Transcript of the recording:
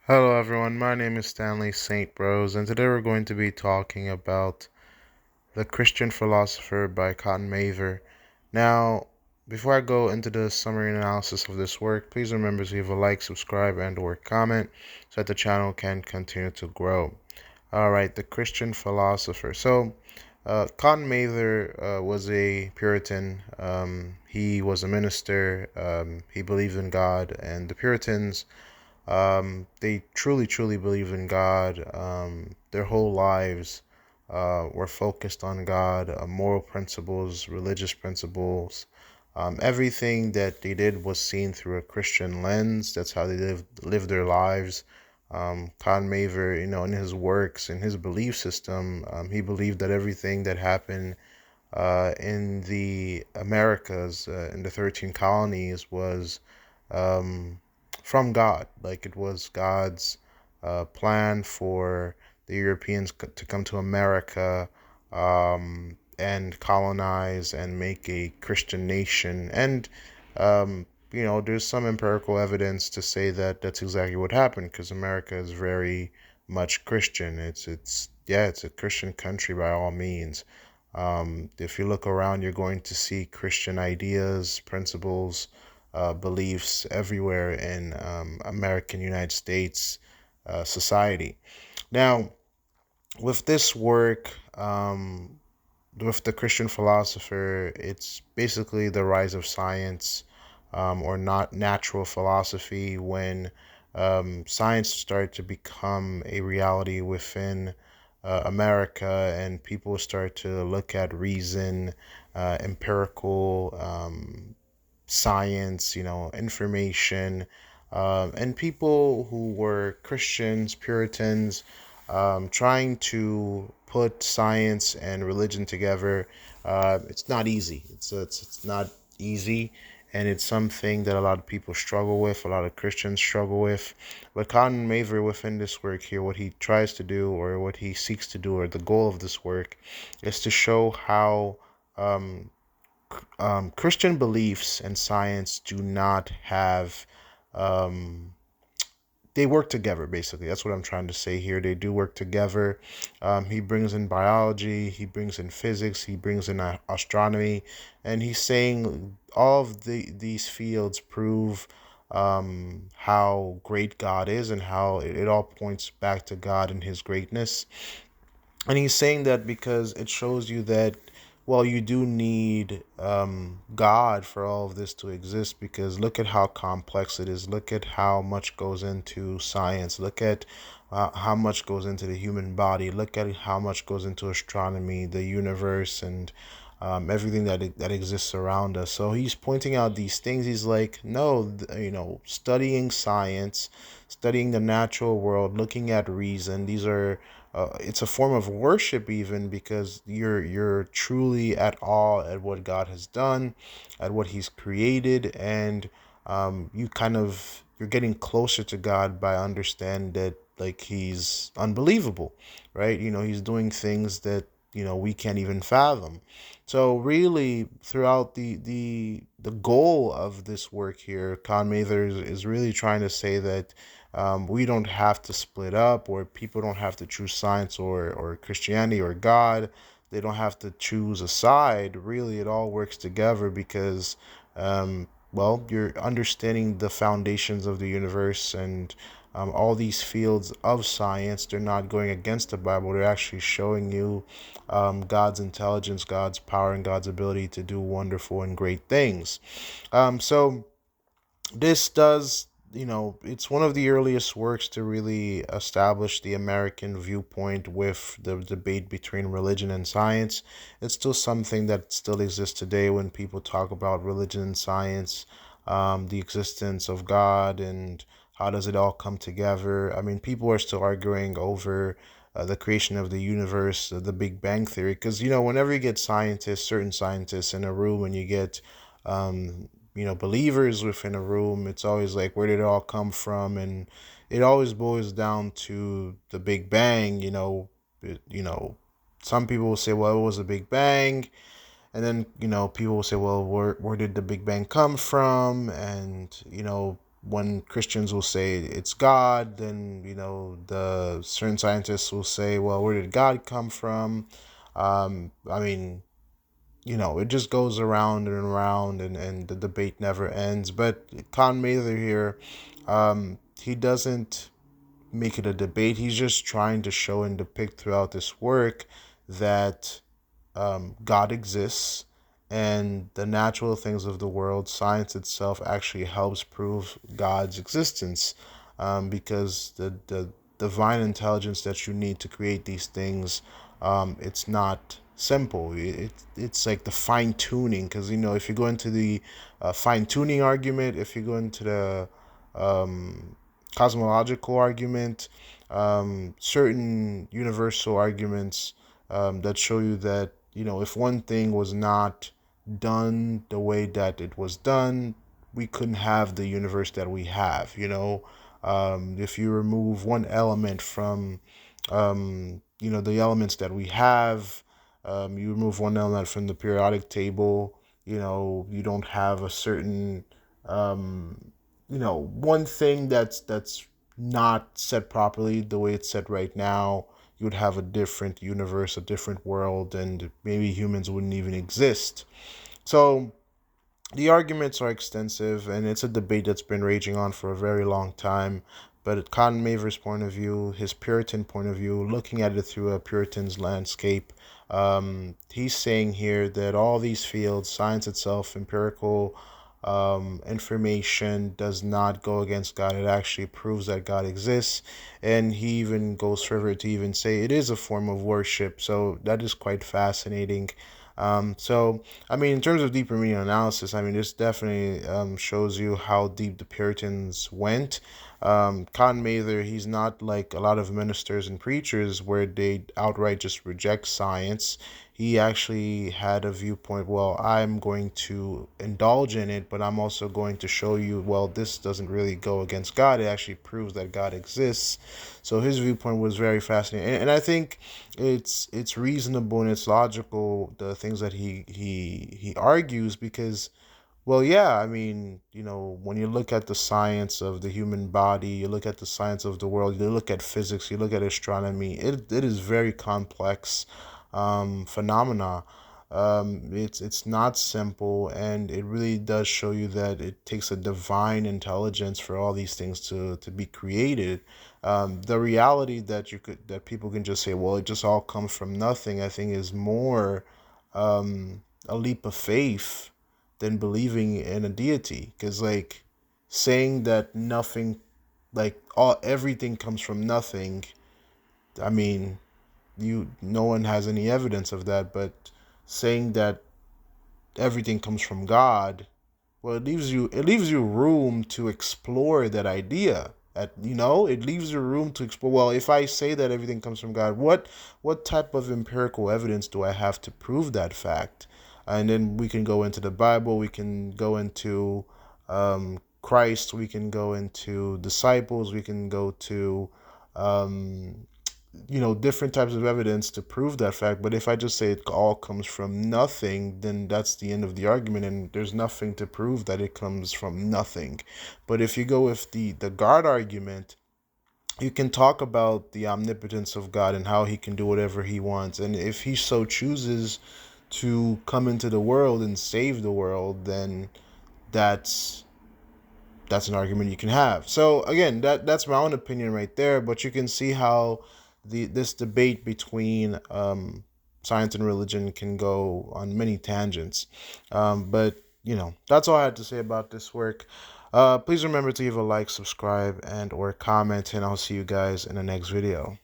Hello, everyone. My name is Stanley St. Bros, and today we're going to be talking about The Christian Philosopher by Cotton Mather. Now, before I go into the summary and analysis of this work, please remember to leave a like, subscribe, and/or comment so that the channel can continue to grow. All right, The Christian Philosopher. Cotton Mather was a Puritan. He was a minister. He believed in God, and the Puritans they truly believe in God. Their whole lives were focused on God, moral principles, religious principles. Everything that they did was seen through a Christian lens. That's how they lived their lives. Cotton Mather, in his works, in his belief system, he believed that everything that happened in the Americas, in the 13 colonies, was um, from God. Like it was God's plan for the Europeans to come to America and colonize and make a Christian nation. And, there's some empirical evidence to say that that's exactly what happened because America is very much Christian. It's a Christian country by all means. If you look around, you're going to see Christian ideas, principles, beliefs everywhere in American United States society. Now, with this work, with the Christian philosopher, it's basically the rise of science or not natural philosophy when science started to become a reality within America, and people start to look at reason, empirical science, information, and people who were Christians, Puritans, trying to put science and religion together. It's not easy. It's not easy, and it's something that a lot of people struggle with. A lot of Christians struggle with. But Cotton Mather, within this work here, what he tries to do, or what he seeks to do, or the goal of this work, is to show how um, Christian beliefs and science do not have um, they work together. Basically, that's what I'm trying to say here. They do work together. He brings in biology, he brings in physics, he brings in astronomy, and he's saying all of these fields prove how great God is and how it all points back to God and his greatness. And he's saying that because it shows you that, well, you do need God for all of this to exist, because look at how complex it is. Look at how much goes into science. Look at how much goes into the human body. Look at how much goes into astronomy, the universe, and everything that exists around us. So he's pointing out these things. He's like, no, studying science, studying the natural world, looking at reason. These are it's a form of worship, even, because you're truly at awe at what God has done, at what He's created, and you're getting closer to God by understanding that, like, He's unbelievable, right? He's doing things that we can't even fathom. So really, throughout the goal of this work here, Con Mather is really trying to say that we don't have to split up, or people don't have to choose science or Christianity or God. They don't have to choose a side. Really, it all works together because, you're understanding the foundations of the universe, and all these fields of science. They're not going against the Bible. They're actually showing you God's intelligence, God's power, and God's ability to do wonderful and great things. So this does, it's one of the earliest works to really establish the American viewpoint with the debate between religion and science. It's still something that still exists today when people talk about religion and science, the existence of God, and how does it all come together. I mean, people are still arguing over the creation of the universe, the Big Bang Theory, because, whenever you get certain scientists in a room, and you get believers within a room, it's always like, where did it all come from? And it always boils down to the Big Bang. Some people will say, well, it was a Big Bang. And then, people will say, well, where did the Big Bang come from? And, when Christians will say it's God, then the certain scientists will say, well, where did God come from? I mean, it just goes around and around, and the debate never ends. But Con Mather here, he doesn't make it a debate. He's just trying to show and depict throughout this work that God exists, and the natural things of the world, science itself, actually helps prove God's existence, because the divine intelligence that you need to create these things, it's not simple. It's like the fine tuning, because if you go into the fine tuning argument, if you go into the um, cosmological argument, certain universal arguments that show you that if one thing was not done the way that it was done, we couldn't have the universe that we have. If you remove one element from the elements that we have, you remove one element from the periodic table, you don't have a certain one thing that's not set properly the way it's set right now, you would have a different universe, a different world, and maybe humans wouldn't even exist. So the arguments are extensive, and it's a debate that's been raging on for a very long time. But Cotton Mather's point of view, his Puritan point of view, looking at it through a Puritan's landscape, he's saying here that all these fields, science itself, empirical information, does not go against God. It actually proves that God exists. And he even goes further to even say it is a form of worship. So that is quite fascinating. So, I mean, in terms of deeper meaning analysis, I mean, this definitely shows you how deep the Puritans went. Cotton Mather, he's not like a lot of ministers and preachers where they outright just reject science. He actually had a viewpoint, well, I'm going to indulge in it, but I'm also going to show you, well, this doesn't really go against God. It actually proves that God exists. So his viewpoint was very fascinating. And I think it's reasonable and it's logical, the things that he argues, because well, yeah, I mean, when you look at the science of the human body, you look at the science of the world, you look at physics, you look at astronomy, it is very complex phenomena. It's not simple, and it really does show you that it takes a divine intelligence for all these things to be created. The reality that people can just say, well, it just all comes from nothing, I think is more a leap of faith than believing in a deity, because like saying that nothing, like all everything comes from nothing, I mean, no one has any evidence of that. But saying that everything comes from God, well, it leaves you room to explore that idea. It leaves you room to explore. Well, if I say that everything comes from God, what type of empirical evidence do I have to prove that fact? And then we can go into the Bible. We can go into Christ. We can go into disciples. We can go to um, different types of evidence to prove that fact. But if I just say it all comes from nothing, then that's the end of the argument, and there's nothing to prove that it comes from nothing. But if you go with the God argument, you can talk about the omnipotence of God and how he can do whatever he wants. And if he so chooses to come into the world and save the world, then that's that's an argument you can have. So again, that's my own opinion right there. But you can see how this debate between science and religion can go on many tangents. But that's all I had to say about this work. Please remember to give a like, subscribe, and or comment, and I'll see you guys in the next video.